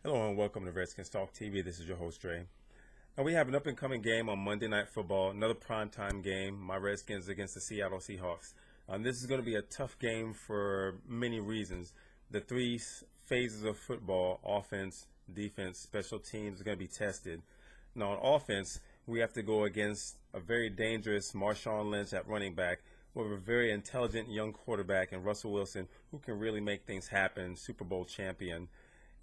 Hello and welcome to Redskins Talk TV. This is your host, Dre. Now we have an up-and-coming game on Monday Night Football, another primetime game, my Redskins against the Seattle Seahawks. This is going to be a tough game for many reasons. The three phases of football, offense, defense, special teams, are going to be tested. Now on offense, we have to go against a very dangerous Marshawn Lynch at running back with a very intelligent young quarterback in Russell Wilson who can really make things happen, Superbowl champion.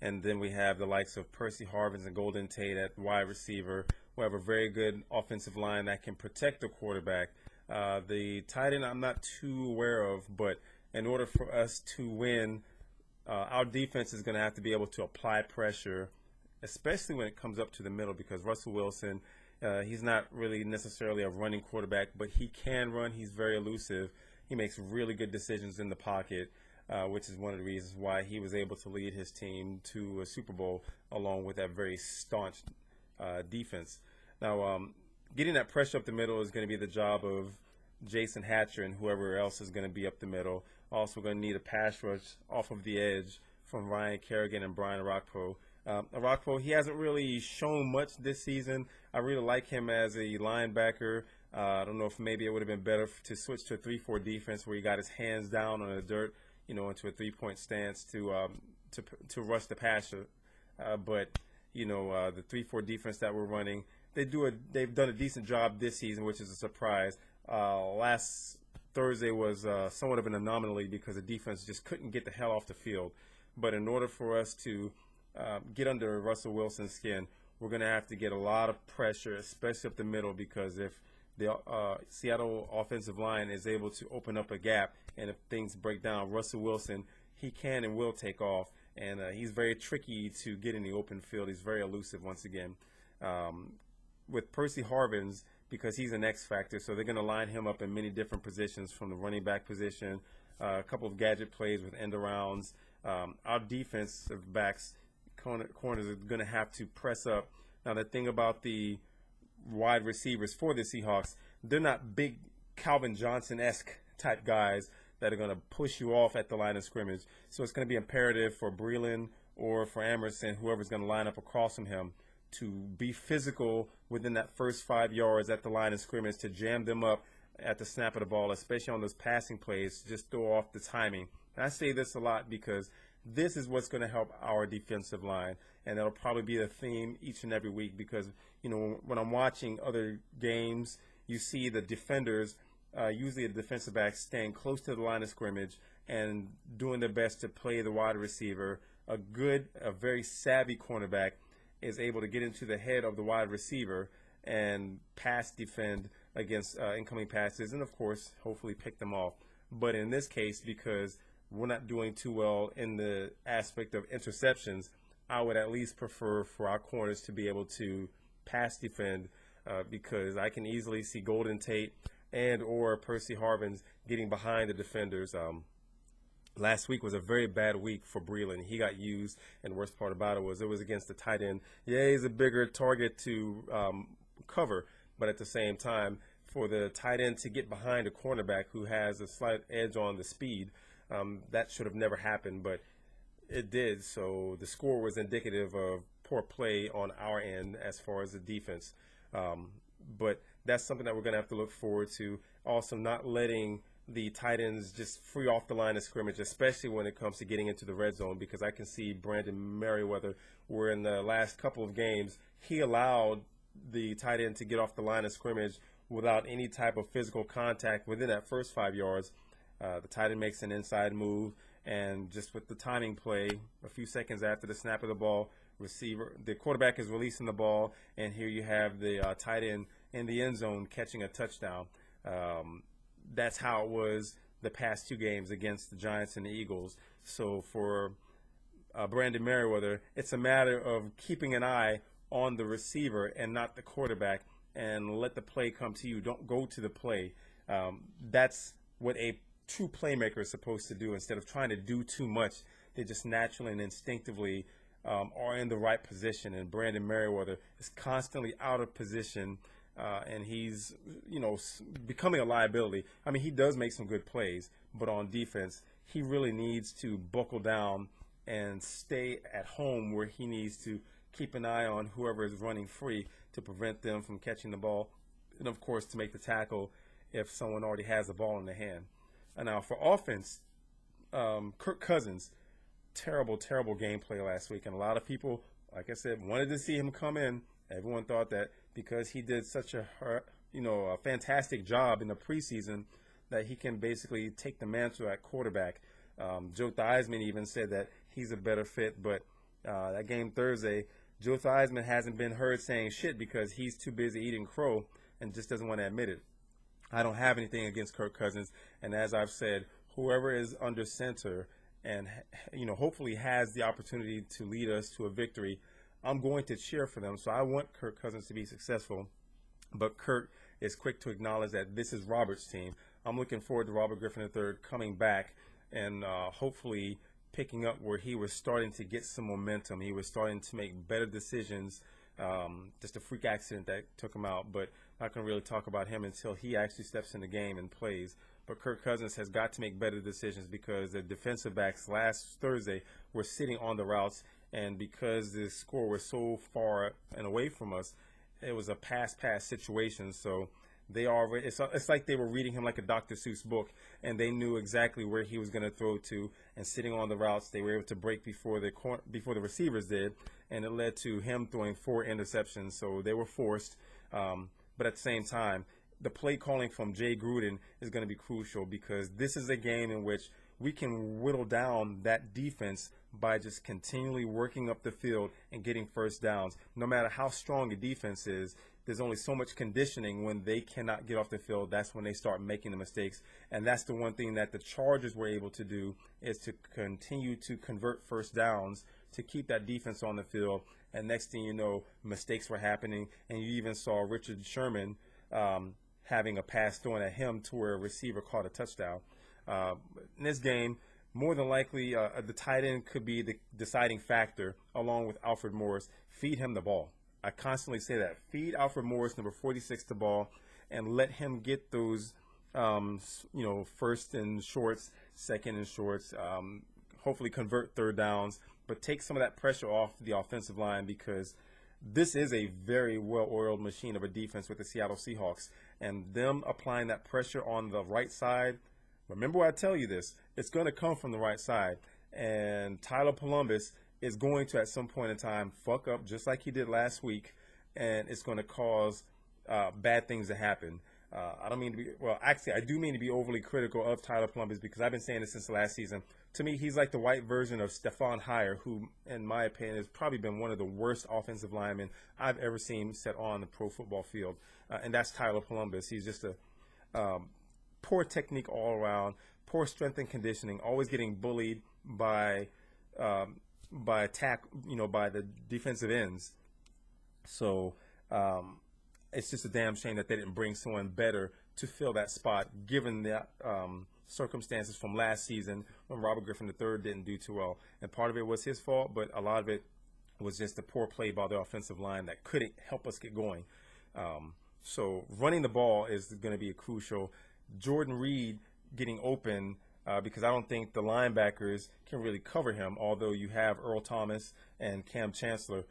And then we have the likes of Percy Harvins and Golden Tate at wide receiver, who have a very good offensive line that can protect the quarterback. The tight end I'm not too aware of, but in order for us to win, our defense is going to have to be able to apply pressure, especially when it comes up to the middle, because Russell Wilson, he's not really necessarily a running quarterback, but he can run. He's very elusive. He makes really good decisions in the pocket. Which is one of the reasons why he was able to lead his team to a Super Bowl along with that very staunch defense. Now, getting that pressure up the middle is going to be the job of Jason Hatcher and whoever else is going to be up the middle. Also going to need a pass rush off of the edge from Ryan Kerrigan and Brian Orakpo. Orakpo, he hasn't really shown much this season. I really like him as a linebacker. I don't know if maybe it would have been better to switch to a 3-4 defense where he got his hands down on the dirt, into a three-point stance to rush the passer. But the 3-4 defense that we're running, they've done a decent job this season, which is a surprise. Last Thursday was somewhat of an anomaly because the defense just couldn't get the hell off the field. But in order for us to get under Russell Wilson's skin, we're going to have to get a lot of pressure, especially up the middle, because if the Seattle offensive line is able to open up a gap, and if things break down, Russell Wilson, he can and will take off, and he's very tricky to get in the open field. He's very elusive once again. With Percy Harvins, because he's an X factor, so they're going to line him up in many different positions, from the running back position, a couple of gadget plays with end arounds. Our defensive backs, corners, are going to have to press up. Now, the thing about the wide receivers for the Seahawks, they're not big Calvin Johnson-esque type guys that are going to push you off at the line of scrimmage. So it's going to be imperative for Breland or for Emerson, whoever's going to line up across from him, to be physical within that first 5 yards at the line of scrimmage, to jam them up at the snap of the ball, especially on those passing plays, just throw off the timing. And I say this a lot because this is what's going to help our defensive line, and that'll probably be the theme each and every week, because when I'm watching other games, you see the defenders, usually the defensive backs, staying close to the line of scrimmage and doing their best to play the wide receiver. A very savvy cornerback is able to get into the head of the wide receiver and pass defend against incoming passes, and of course hopefully pick them off. But in this case, because we're not doing too well in the aspect of interceptions, I would at least prefer for our corners to be able to pass defend, because I can easily see Golden Tate and or Percy Harvins getting behind the defenders. Last week was a very bad week for Breland. He got used, and the worst part about it was against the tight end. Yeah, he's a bigger target to cover, but at the same time, for the tight end to get behind a cornerback who has a slight edge on the speed, that should have never happened, but it did. So the score was indicative of poor play on our end as far as the defense. But that's something that we're going to have to look forward to. Also, not letting the tight ends just free off the line of scrimmage, especially when it comes to getting into the red zone, because I can see Brandon Merriweather, where in the last couple of games, he allowed the tight end to get off the line of scrimmage without any type of physical contact within that first 5 yards. The tight end makes an inside move, and just with the timing play, a few seconds after the snap of the ball, the quarterback is releasing the ball, and here you have the tight end in the end zone catching a touchdown. That's how it was the past two games against the Giants and the Eagles. So for Brandon Merriweather, it's a matter of keeping an eye on the receiver and not the quarterback, and let the play come to you. Don't go to the play. That's what a true playmaker is supposed to do. Instead of trying to do too much, they just naturally and instinctively are in the right position. And Brandon Merriweather is constantly out of position, and he's becoming a liability. I mean, he does make some good plays, but on defense, he really needs to buckle down and stay at home where he needs to keep an eye on whoever is running free to prevent them from catching the ball, and of course to make the tackle if someone already has the ball in their hand. And now for offense, Kirk Cousins, terrible gameplay last week, and a lot of people, like I said, wanted to see him come in. Everyone thought that because he did such a fantastic job in the preseason that he can basically take the mantle at quarterback. Joe Theismann even said that he's a better fit, but that game Thursday, Joe Theismann hasn't been heard saying shit because he's too busy eating crow and just doesn't want to admit it. I don't have anything against Kirk Cousins, and as I've said, whoever is under center and hopefully has the opportunity to lead us to a victory, I'm going to cheer for them. So I want Kirk Cousins to be successful, but Kirk is quick to acknowledge that this is Robert's team. I'm looking forward to Robert Griffin III coming back and hopefully picking up where he was starting to get some momentum. He was starting to make better decisions. Just a freak accident that took him out, but not going to really talk about him until he actually steps in the game and plays. But Kirk Cousins has got to make better decisions because the defensive backs last Thursday were sitting on the routes, and because the score was so far and away from us, it was a pass situation. So they already, it's like they were reading him like a Dr. Seuss book, and they knew exactly where he was going to throw to. And sitting on the routes, they were able to break before the receivers did, and it led to him throwing 4 interceptions. So they were forced, but at the same time, the play calling from Jay Gruden is going to be crucial because this is a game in which we can whittle down that defense by just continually working up the field and getting first downs. No matter how strong a defense is, there's only so much conditioning. When they cannot get off the field, that's when they start making the mistakes. And that's the one thing that the Chargers were able to do, is to continue to convert first downs to keep that defense on the field. And next thing you know, mistakes were happening, and you even saw Richard Sherman having a pass thrown at him to where a receiver caught a touchdown. In this game, more than likely, the tight end could be the deciding factor, along with Alfred Morris. Feed him the ball. I constantly say that. Feed Alfred Morris, number 46, the ball, and let him get those, first and shorts, second and shorts, hopefully convert third downs, but take some of that pressure off the offensive line, because this is a very well-oiled machine of a defense with the Seattle Seahawks, and them applying that pressure on the right side. Remember what I tell you this, it's going to come from the right side, and Tyler Columbus is going to, at some point in time, fuck up just like he did last week, and it's going to cause bad things to happen. I don't mean to be, well, actually, I do mean to be overly critical of Tyler Columbus, because I've been saying this since last season. To me, he's like the white version of Stephon Heyer, who, in my opinion, has probably been one of the worst offensive linemen I've ever seen set on the pro football field, and that's Tyler Columbus. He's just a poor technique all around, poor strength and conditioning, always getting bullied by the defensive ends. So it's just a damn shame that they didn't bring someone better to fill that spot, given the circumstances from last season when Robert Griffin III didn't do too well. And part of it was his fault, but a lot of it was just the poor play by the offensive line that couldn't help us get going. So running the ball is going to be a crucial. Jordan Reed getting open, because I don't think the linebackers can really cover him, although you have Earl Thomas and Cam Chancellor,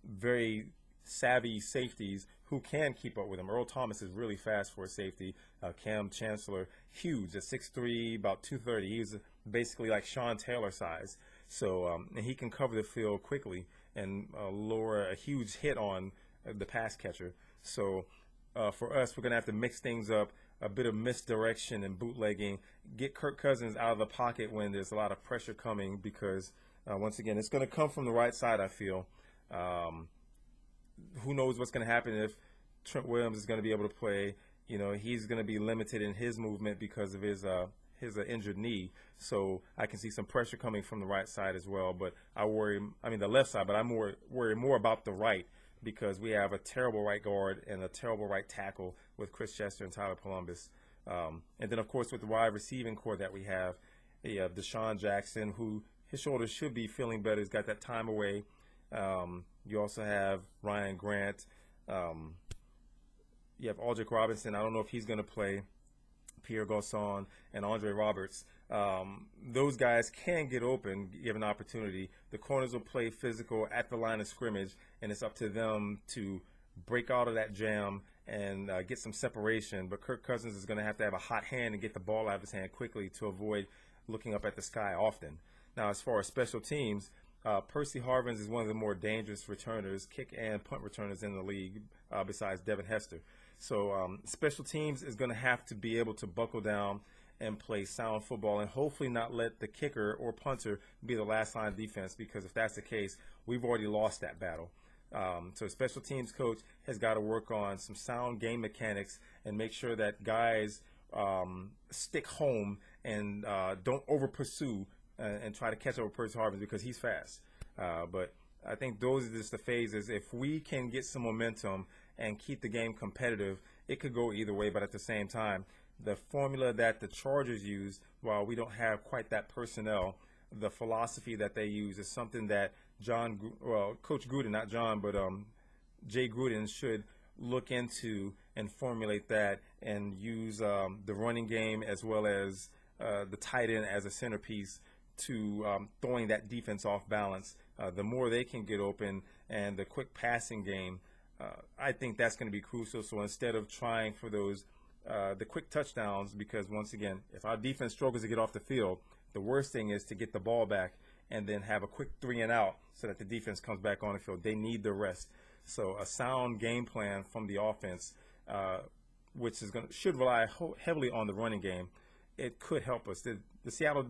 very savvy safeties who can keep up with him. Earl Thomas is really fast for a safety. Cam Chancellor, huge, at 6'3", about 230. He's basically like Sean Taylor size. So and he can cover the field quickly and lower a huge hit on the pass catcher. So for us, we're going to have to mix things up, a bit of misdirection and bootlegging, get Kirk Cousins out of the pocket when there's a lot of pressure coming, because once again, it's going to come from the right side, I feel. Who knows what's going to happen if Trent Williams is going to be able to play. He's going to be limited in his movement because of his injured knee. So I can see some pressure coming from the right side as well. But the left side, but I'm worried more about the right, because we have a terrible right guard and a terrible right tackle with Chris Chester and Tyler Columbus. And then, of course, with the wide receiving core that we have Deshaun Jackson, who his shoulders should be feeling better. He's got that time away. You also have Ryan Grant. You have Aldrick Robinson. I don't know if he's going to play. Pierre Garçon and Andre Roberts. those guys can get open given opportunity. The corners will play physical at the line of scrimmage, and it's up to them to break out of that jam and get some separation. But Kirk Cousins is going to have a hot hand and get the ball out of his hand quickly to avoid looking up at the sky often. Now, as far as special teams, Percy Harvins is one of the more dangerous returners, kick and punt returners in the league, besides Devin Hester. So special teams is going to have to be able to buckle down and play sound football, and hopefully not let the kicker or punter be the last line of defense, because if that's the case, we've already lost that battle. So a special teams coach has got to work on some sound game mechanics and make sure that guys stick home and don't over pursue and try to catch up with Percy Harvins, because he's fast. But I think those are just the phases. If we can get some momentum and keep the game competitive, it could go either way. But at the same time, the formula that the Chargers use, while we don't have quite that personnel, the philosophy that they use is something that Coach Gruden, not John, but Jay Gruden should look into and formulate that and use the running game as well as the tight end as a centerpiece to throwing that defense off balance. The more they can get open and the quick passing game, I think that's going to be crucial. So instead of trying for those the quick touchdowns, because once again, if our defense struggles to get off the field, the worst thing is to get the ball back and then have a quick 3 and out so that the defense comes back on the field. They need the rest. So a sound game plan from the offense, which is should rely heavily on the running game, it could help us. The Seattle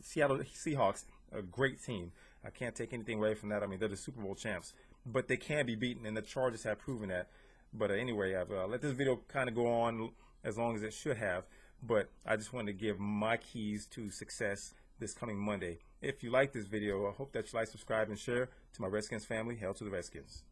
Seahawks, a great team. I can't take anything away from that. I mean, they're the Superbowl champs, but they can be beaten, and the Chargers have proven that. But anyway, I've let this video kind of go on as long as it should have. But I just wanted to give my keys to success this coming Monday. If you like this video, I hope that you like, subscribe, and share. To my Redskins family, hail to the Redskins.